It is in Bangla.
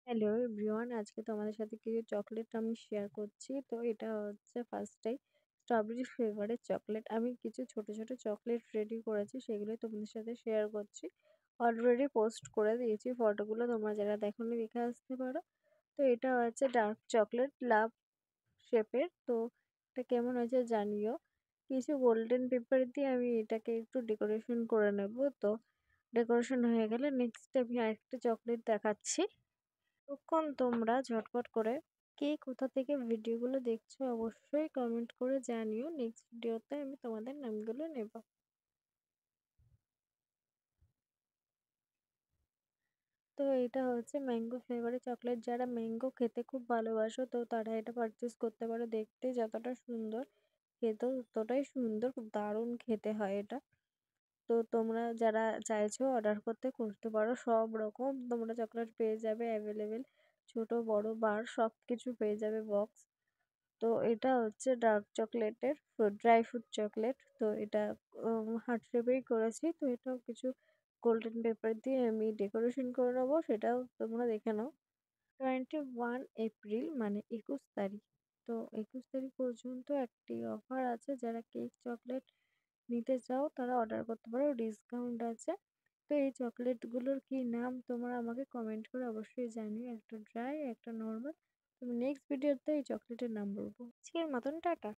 হ্যালো এভরিওয়ান, আজকে তোমাদের সাথে কিছু চকলেট আমি শেয়ার করছি। তো এটা হচ্ছে ফার্স্টেই স্ট্রবেরি ফ্লেভারের চকলেট। আমি কিছু ছোট ছোট চকলেট রেডি করেছি, সেগুলোই তোমাদের সাথে শেয়ার করছি। অলরেডি পোস্ট করে দিয়েছি ফটোগুলো, তোমরা যারা দেখোনি দেখে আসতে পারো। তো এটা হচ্ছে ডার্ক চকলেট লাভ শেপের। তো এটা কেমন হয়েছে জানিও। কিছু গোল্ডেন পেপার দিয়ে আমি এটাকে একটু ডেকোরেশন করে নেব। তো ডেকোরেশন হয়ে গেলে নেক্সট আমি আরেকটা চকলেট দেখাচ্ছি। ততক্ষণ তোমরা ঝটপট করে কে কোথা থেকে ভিডিওগুলো দেখছো অবশ্যই কমেন্ট করে জানিও। নেক্সট ভিডিওতে আমি তোমাদের নামগুলো নেব। তো এটা হচ্ছে ম্যাঙ্গো ফ্লেভারের চকলেট। যারা ম্যাঙ্গো খেতে খুব ভালোবাসো তো তারা এটা পারচেস করতে পারো। দেখতে যতটা সুন্দর, খেতেও ততটাই সুন্দর, খুব দারুণ খেতে হয় এটা। তো তোমরা যারা চাইছো অর্ডার করতে পারো। সব রকম তোমরা চকলেট পেয়ে যাবে অ্যাভেলেবেল, ছোট বড় বার সব কিছু পেয়ে যাবে বক্স। তো এটা হচ্ছে ডার্ক চকলেটের ড্রাই ফ্রুট চকলেট। তো এটা হার্ট শেপেই করেছি। তো এটাও কিছু গোল্ডেন পেপার দিয়ে আমি ডেকোরেশন করে নেবো, সেটাও তোমরা দেখে নাও। 21 এপ্রিল মানে 21 তারিখ। তো 21 তারিখ পর্যন্ত একটি অফার আছে, যারা কেক চকলেট নিতে চাও তারা অর্ডার করতে পারো, ডিসকাউন্ট আছে। তো এই চকলেটগুলোর কি নাম তোমরা আমাকে কমেন্ট করে অবশ্যই জানিও, একটা ড্রাই একটা নর্মাল। তুমি নেক্সট ভিডিওতে এই চকলেটের নাম বলবো। আজকের মতন টাটা।